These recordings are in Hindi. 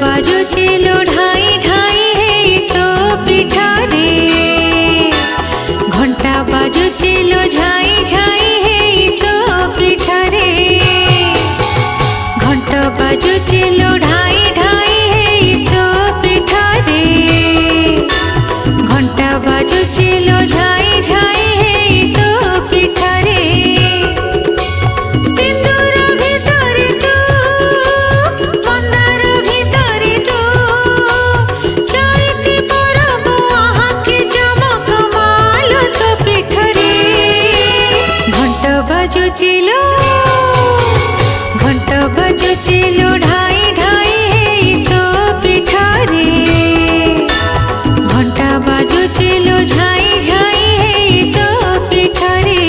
बाजुचे लो ढाई ढाई है तो पिठा रे। घंटा बाजुचे लो झाई झाई है तो पिठा रे। घंटा बाजुचे लो ढाई ढाई है तो पिठा रे। घंटा बाजुचे लो झाई झाई है तो पिठा रे। सिंदूर भितरे तू मंदार भितरे तू चैती परब आहाके चमक माल तो पिठा रे। घंटा बाजुचे लो ढाई ढाई है तो पिठा रे। घंटा बाजुचे लो झाई झाई है तो पिठा रे।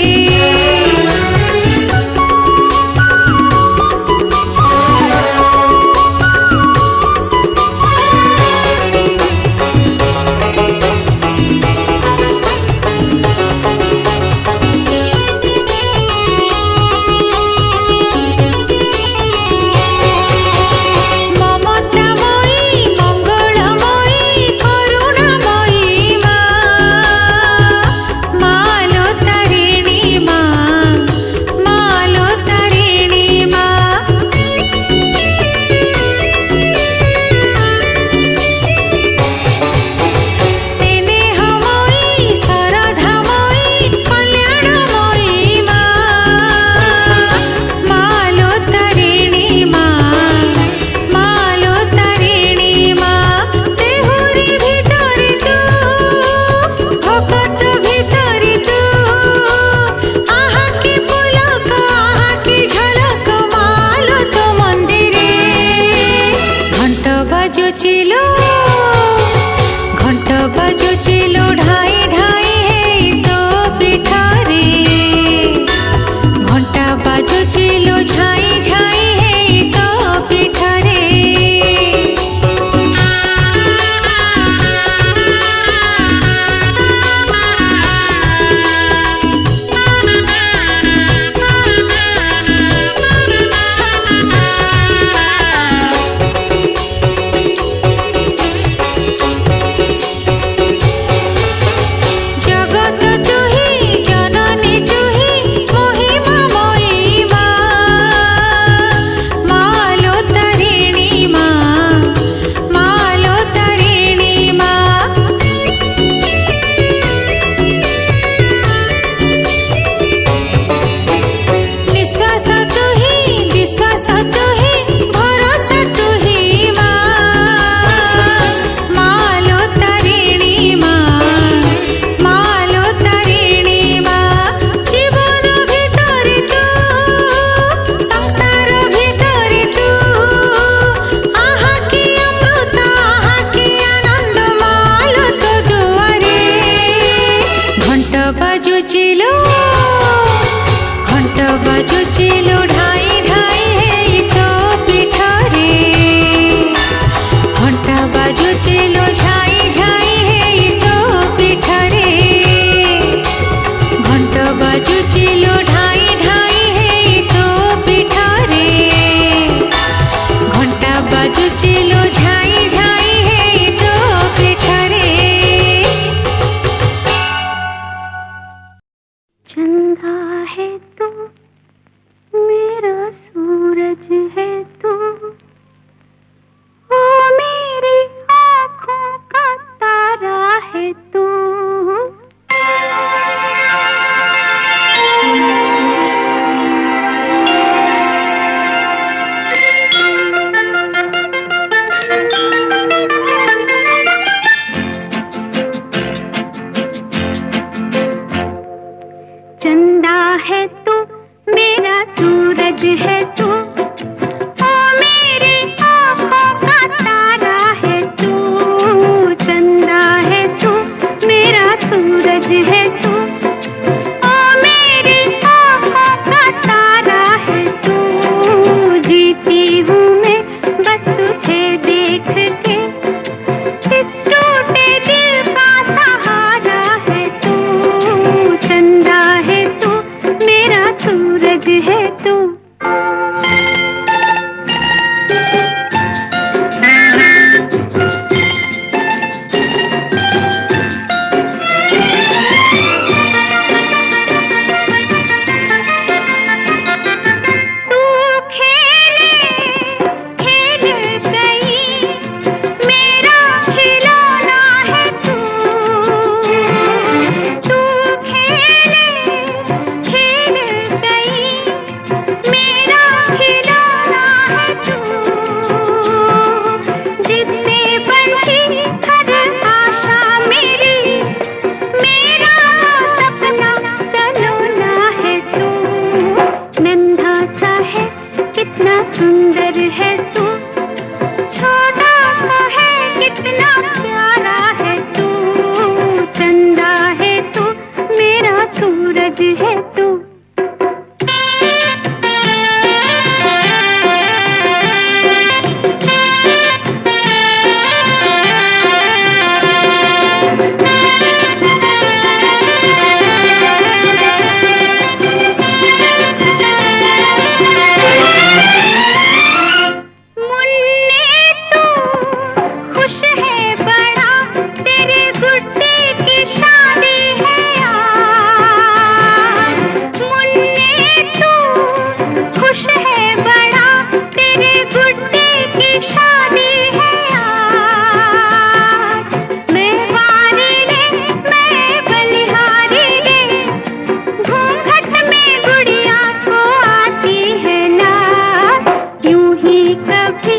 कभी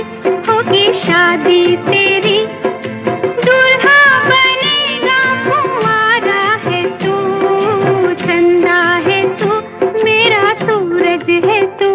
होगी शादी तेरी, दूल्हा बनेगा कुंवारा है तू, चंदा है तू, मेरा सूरज है तू।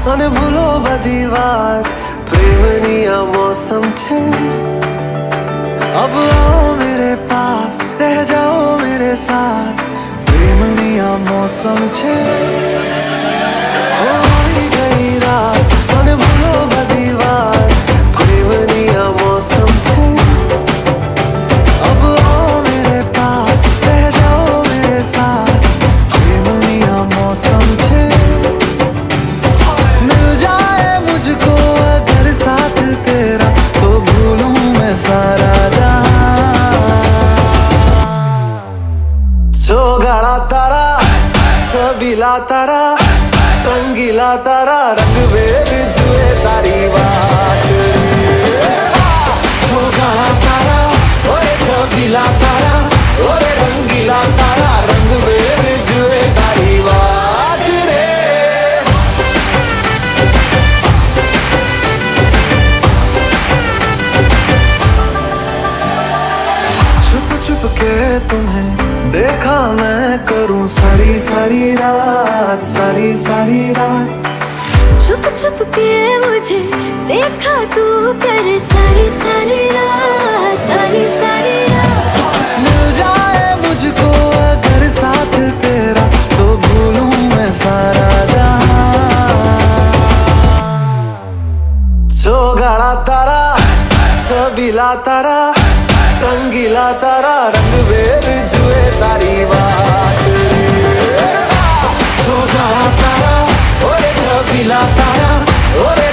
મને ભૂલો બધી વાત, પ્રેમની આ મૌસમ છે। अब आओ मेरे पास, रह जाओ मेरे साथ, प्रेमनी आ मौसम छे। हो आई गई रात, મને ભૂલો બધી વાત, પ્રેમની આ मौसम छे। अब आओ मेरे पास, रह जाओ मेरे साथ, प्रेमनी आ मौसम छे। मिल जाए मुझको अगर साथ तेरा, तो भूलूं मैं सारा गाड़ा तारा, छबीला तारा, रंगीला तारा, रंग वेद जुए तारी बात। गाड़ा तारा, ओए छबीला तारा, ओए रंगीला तारा, रंग वेद जुए तारी बात रे। छुप छुप के तुम्हें देखा मैं करूं सारी सारी रात, सारी सारी रात। छुप छुप के मुझे देखा तू कर सारी सारी रात, सारी सारी रात। मिल जाए मुझको अगर साथ तेरा, तो भूलूं मैं सारा जहां। गाड़ा तारा, छबीला तारा, रंगीला तारा, रंग वेद जुए तारी बात। गाड़ा तारा, ओए छबीला तारा, ओए